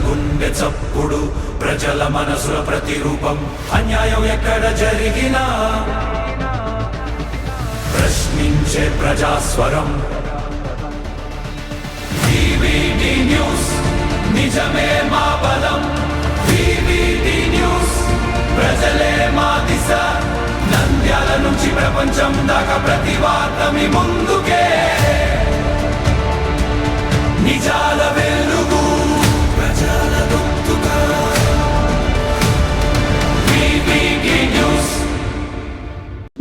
గుండె చప్పుడు ప్రజల మనసుల ప్రతిరూపం అన్యాయం ఎక్కడ జరిగినా ప్రశ్నించే ప్రజాస్వరం వివిడి న్యూస్ నిజమే మా బలం వివిడి న్యూస్ ప్రజలే మా దిశ నంద్యాల నుంచి ప్రపంచం దాకా ప్రతి వార్త మీ ముందుకే నిజాల వెలుగు ప్రజల గొంతుగా వివిడి న్యూస్.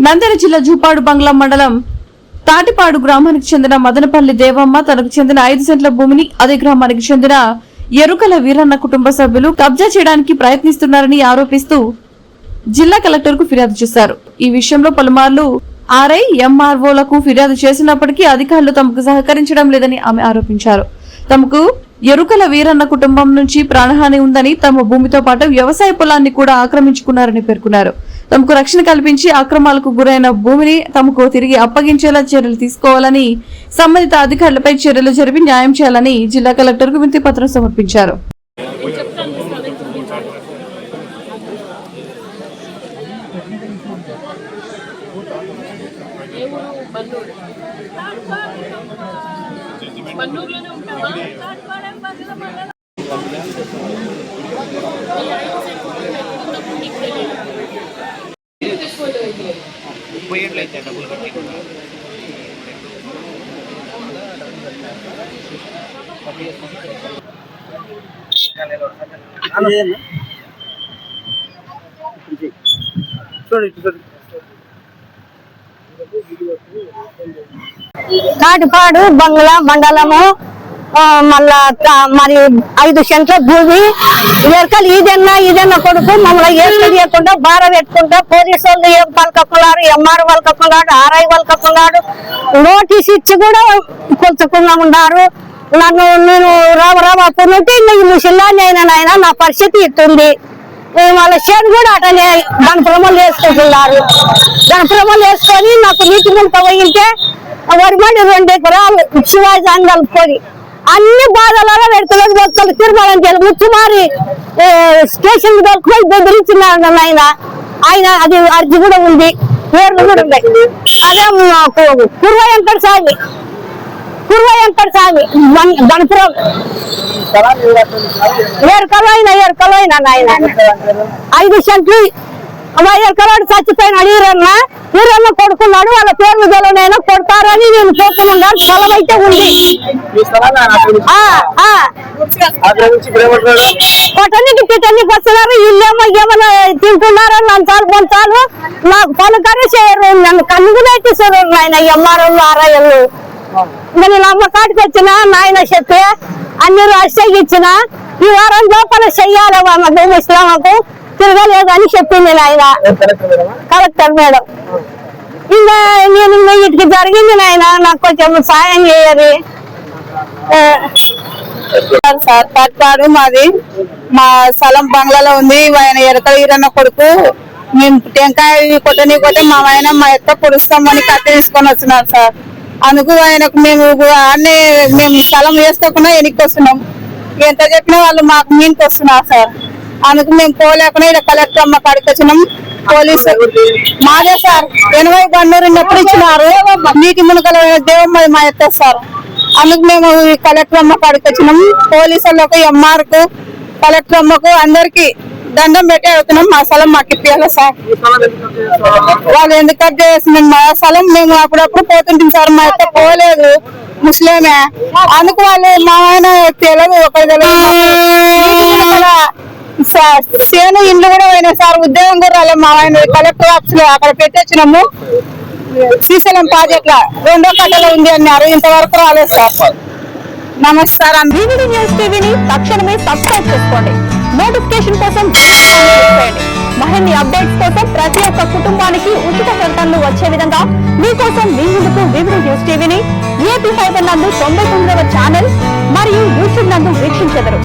నంద్యాల జిల్లా జూపాడు బంగ్లా మండలం తాటిపాడు గ్రామానికి చెందిన మదనపల్లి దేవమ్మ తనకు చెందిన 5 సెంట్ల భూమిని అదే గ్రామానికి చెందిన ఎరుకల వీరన్న కుటుంబ సభ్యులు కబ్జా చేయడానికి ప్రయత్నిస్తున్నారని ఆరోపిస్తూ జిల్లా కలెక్టర్ కు ఫిర్యాదు చేశారు. ఈ విషయంలో పలుమార్లు ఆర్ఐ ఎంఆర్ఓలకు ఫిర్యాదు చేసినప్పటికీ అధికారులు తమకు సహకరించడం లేదని ఆమె ఆరోపించారు. తమకు ఎరుకల వీరన్న కుటుంబం నుంచి ప్రాణహాని ఉందని, తమ భూమితో పాటు వ్యవసాయ పొలాన్ని కూడా ఆక్రమించుకున్నారని పేర్కొన్నారు. తమకు రక్షణ కల్పించి అక్రమాలకు గురైన భూమిని తమకు తిరిగి అప్పగించేలా చర్యలు తీసుకోవాలని, సంబంధిత అధికారులపై చర్యలు జరిపి న్యాయం చేయాలని జిల్లా కలెక్టర్ కు వినతి పత్రం సమర్పించారు. తాటిపాడు బంగ్లా మండలము మళ్ళా మరి 5 సెంట్ల భూమి ఎరకలు ఇదన్నా కొడుకు మమ్మల్ని వేసుకునియకుండా బార పెట్టుకుంటా పోలీసు వాళ్ళు ఏం పలకకున్నాడు, ఎంఆర్ పలకకున్నాడు, ఆర్ఐ పలకకున్నాడు, నోటీస్ ఇచ్చి కూడా కొలుచుకున్నా ఉన్నారు. నేను రావు అప్పటి నుండి ముసలాన్ని అయినా నాయన నా పరిస్థితి ఇస్తుంది. వాళ్ళ చేను కూడా అటనే గణపురమలు వేసుకుంటున్నారు. గణపురమలు వేసుకొని నాకు నీటి మునక పోయింటే వరిమడి 2 ఎకరాలు శివాజీ అని కలుపుకొని అన్ని బాధలలో పెడుతున్నారు. భక్తులు తిరుమల ముత్తుమారి స్టేషన్ దొరుకుపోయి బెదిరించినాడు ఆయన అది అర్జీ కూడా ఉంది, పేర్లు కూడా ఉన్నాయి. అదే కుర్వ వెంకట స్వామి గణపురం ఎరకలైనా ఆయన 5 సెంట్లు ఎరకలాడు చచ్చిపోయినాడు. ఈరన్న కొడుకున్నాడు, వాళ్ళ పేర్లు గెలనైనా కొడతారని నేను కోరుకున్నాను. స్థలం అయితే ఉంది, కొట్టనికి పిటనికి వస్తున్నారు. వీళ్ళేమో ఏమైనా తింటున్నారని లంచాలు పొంచాలు నాకు పలుకరే చేయరు. నన్ను కనుగొనైతే చూడరు ఆయన ఎంఆర్ఓలు ఆర్ఐలు. నేను అమ్మకాటికి వచ్చిన నాయన చెప్పి అన్ని రాష్ట్ర ఇచ్చిన ఈ వారం లోపల చెయ్యాలి ఇస్లామకు తిరగలేదని చెప్పింది నాయన కలెక్టర్ మేడం. ఇంకా నేను ఇటుకి జరిగింది నాయన, నాకు కొంచెం సాయం చేయాలి సార్. తాటిపాడు మాది, మా స్థలం బంగ్లాలో ఉంది. ఆయన ఎరకల ఈరన్న కొడుకు. మేము టెంకాయ కొట్టని మా ఆయన మా ఎత్త పొడుస్తామని కత్తి తీసుకొని వచ్చినారు సార్. అందుకు ఆయనకు మేము స్థలం వేసుకోకుండా వెనక్కి వస్తున్నాం. ఎంత చెప్పినా వాళ్ళు మాకు మీనికి వస్తున్నారు సార్. అందుకు మేము పోలేకుండా ఇక్కడ కలెక్టర్ అమ్మ కాడికి వచ్చినాం. పోలీసు మాదే సార్ 80 గన్నూరు ఉన్నప్పుడు ఇచ్చినారు. నీటి మునకల దేవమ్మ మా ఎత్త సార్. అందుకు మేము కలెక్టర్ అమ్మ కాడికి వచ్చినాం. పోలీసులకు ఎంఆర్కు కలెక్టర్ అమ్మకు అందరికి దండం పెట్టి అవుతున్నాం. మా స్థలం మాకు ఇప్పియాలి సార్. వాళ్ళు ఎందుకు కట్ చేస్తున్నాం మా స్థలం? మేము అప్పుడప్పుడు పోతుంటాం సార్. మా యొక్క పోలేదు ముస్లిమే. అందుకు వాళ్ళు మా ఆయన తెలియదు ఒకరి సేను ఇండ్లు కూడా పోయినాయి సార్. ఉద్యోగం కూడా రాలేదు మా ఆయన. కలెక్టర్ ఆఫీస్ లో అక్కడ పెట్టొచ్చినాము. శ్రీశైలం ప్రాజెక్ట్ 2వ కట్టలో ఉంది అన్నారు, ఇంతవరకు రాలేదు సార్. నమస్కారం. వివిడి న్యూస్ టీవీని తక్షణమే సబ్స్క్రైబ్ చేసుకోండి. నోటిఫికేషన్ కోసం మరిన్ని అప్డేట్స్ కోసం ప్రతి ఒక్క కుటుంబానికి ఉచిత ప్రకటనలు వచ్చే విధంగా మీకోసం మీ ముందుకు వివిడి న్యూస్ టీవీని AP5 నందు 99వ ఛానల్ మరియు యూట్యూబ్ నందు వీక్షించెదరు.